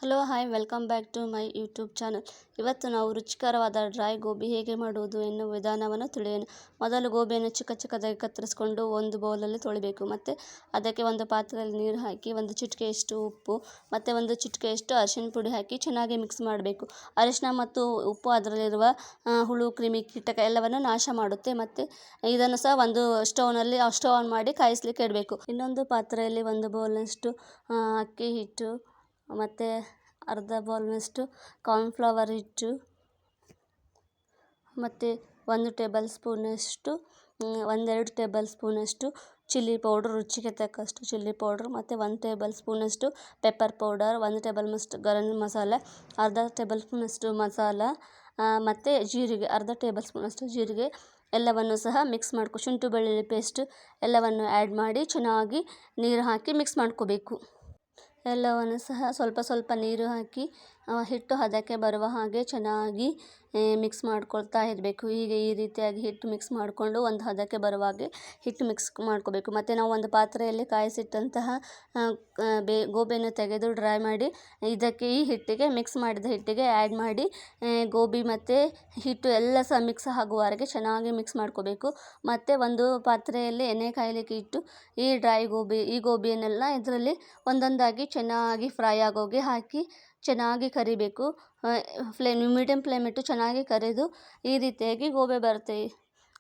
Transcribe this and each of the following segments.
Hello hi welcome back to my YouTube channel. ಇವತ್ತು ನಾವು ರುಚಿಕರವಾದ ಡ್ರೈ ಗೋಬಿ ಹೇಗೆ ಮಾಡುವುದು ಎನ್ನುವ ವಿಧಾನವನ್ನು ತಿಳಿಯೋಣ. ಮೊದಲು ಗೋಬಿಯನ್ನು ಚಿಕ್ಕ ಚಿಕ್ಕದಾಗಿ ಕತ್ತರಿಸಿಕೊಂಡು ಒಂದು ಬೌಲಲ್ಲಿ ತೊಳಿಬೇಕು. ಮತ್ತು ಅದಕ್ಕೆ ಒಂದು ಪಾತ್ರೆಯಲ್ಲಿ ನೀರು ಹಾಕಿ ಒಂದು ಚಿಟಿಕೆಯಷ್ಟು ಉಪ್ಪು ಮತ್ತು ಒಂದು ಚಿಟಿಕೆಯಷ್ಟು ಅರಿಶಿನ ಪುಡಿ ಹಾಕಿ ಚೆನ್ನಾಗಿ ಮಿಕ್ಸ್ ಮಾಡಬೇಕು. ಅರಿಶಿನ ಮತ್ತು ಉಪ್ಪು ಅದರಲ್ಲಿರುವ ಹುಳು ಕ್ರಿಮಿ ಕೀಟಕ ಎಲ್ಲವನ್ನು ನಾಶ ಮಾಡುತ್ತೆ. ಮತ್ತು ಇದನ್ನು ಸಹ ಒಂದು ಸ್ಟವ್ ಆನ್ ಮಾಡಿ ಕಾಯಿಸಲಿಕ್ಕೆ ಇಡಬೇಕು. ಇನ್ನೊಂದು ಪಾತ್ರೆಯಲ್ಲಿ ಒಂದು ಬೌಲ್ನಷ್ಟು ಅಕ್ಕಿ ಹಿಟ್ಟು ಮತ್ತು ಅರ್ಧ ಬೌಲ್ನಷ್ಟು ಕಾರ್ನ್ಫ್ಲವರ್ ಹಿಟ್ಟು ಮತ್ತು ಒಂದೆರಡು ಟೇಬಲ್ ಸ್ಪೂನಷ್ಟು ಚಿಲ್ಲಿ ಪೌಡ್ರ್, ರುಚಿಗೆ ತಕ್ಕಷ್ಟು ಚಿಲ್ಲಿ ಪೌಡ್ರ್ ಮತ್ತು 1 ಟೇಬಲ್ ಸ್ಪೂನಷ್ಟು pepper powder, 1 table garam masala, ಅರ್ಧ ಟೇಬಲ್ ಸ್ಪೂನಷ್ಟು ಮಸಾಲ ಮತ್ತು ಜೀರಿಗೆ, ಅರ್ಧ ಟೇಬಲ್ ಸ್ಪೂನಷ್ಟು ಜೀರಿಗೆ ಎಲ್ಲವನ್ನು ಸಹ ಮಿಕ್ಸ್ ಶುಂಠಿ ಬೆಳ್ಳುಳ್ಳಿ ಪೇಸ್ಟ್ ಎಲ್ಲವನ್ನು ಆ್ಯಡ್ ಮಾಡಿ ಚೆನ್ನಾಗಿ ನೀರು ಹಾಕಿ ಮಿಕ್ಸ್ ಮಾಡ್ಕೋಬೇಕು. ಎಲ್ಲವನ್ನು ಸಹ ಸ್ವಲ್ಪ ನೀರು ಹಾಕಿ ಹಿಟ್ಟು ಹದಕ್ಕೆ ಬರುವ ಹಾಗೆ ಚೆನ್ನಾಗಿ ಮಿಕ್ಸ್ ಮಾಡ್ಕೊಳ್ತಾ ಇರಬೇಕು. ಹೀಗೆ ಈ ರೀತಿಯಾಗಿ ಹಿಟ್ಟು ಮಿಕ್ಸ್ ಮಾಡಿಕೊಂಡು ಒಂದು ಹದಕ್ಕೆ ಬರುವ ಹಾಗೆ ಹಿಟ್ಟು ಮಿಕ್ಸ್ ಮಾಡ್ಕೋಬೇಕು. ಮತ್ತು ನಾವು ಒಂದು ಪಾತ್ರೆಯಲ್ಲಿ ಕಾಯಿಸಿಟ್ಟಂತಹ ಗೋಬಿಯನ್ನು ತೆಗೆದು ಡ್ರೈ ಮಾಡಿ ಈ ಹಿಟ್ಟಿಗೆ ಮಿಕ್ಸ್ ಮಾಡಿದ ಹಿಟ್ಟಿಗೆ ಆ್ಯಡ್ ಮಾಡಿ ಗೋಬಿ ಮತ್ತು ಹಿಟ್ಟು ಎಲ್ಲ ಸಹ ಮಿಕ್ಸ್ ಆಗುವವರೆಗೆ ಚೆನ್ನಾಗಿ ಮಿಕ್ಸ್ ಮಾಡ್ಕೋಬೇಕು. ಮತ್ತು ಒಂದು ಪಾತ್ರೆಯಲ್ಲಿ ಎಣ್ಣೆ ಕಾಯಲಿಕ್ಕೆ ಇಟ್ಟು ಈ ಗೋಬಿಯನ್ನೆಲ್ಲ ಇದರಲ್ಲಿ ಒಂದೊಂದಾಗಿ ಚೆನ್ನಾಗಿ ಫ್ರೈ ಆಗೋಗೆ ಹಾಕಿ ಚೆನ್ನಾಗಿ ಕರಿಬೇಕು. ಮೀಡಿಯಮ್ ಫ್ಲೇಮ್ ಇಟ್ಟು ಚೆನ್ನಾಗಿ ಕರಿದು ಈ ರೀತಿಯಾಗಿ ಗೋಬಿ ಬರುತ್ತೆ.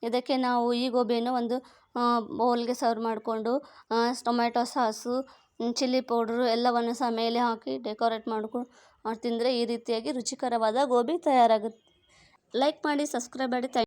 ಇದಕ್ಕೆ ನಾವು ಈ ಗೋಬಿಯನ್ನು ಒಂದು ಬೌಲ್ಗೆ ಸರ್ವ್ ಮಾಡಿಕೊಂಡು ಟೊಮೆಟೊ ಸಾಸು, ಚಿಲ್ಲಿ ಪೌಡ್ರು ಎಲ್ಲವನ್ನು ಸಹ ಮೇಲೆ ಹಾಕಿ ಡೆಕೋರೇಟ್ ಮಾಡ್ಕೊಂಡು ತಿಂದರೆ ಈ ರೀತಿಯಾಗಿ ರುಚಿಕರವಾದ ಗೋಬಿ ತಯಾರಾಗುತ್ತೆ. ಲೈಕ್ ಮಾಡಿ, ಸಬ್ಸ್ಕ್ರೈಬ್ ಮಾಡಿ.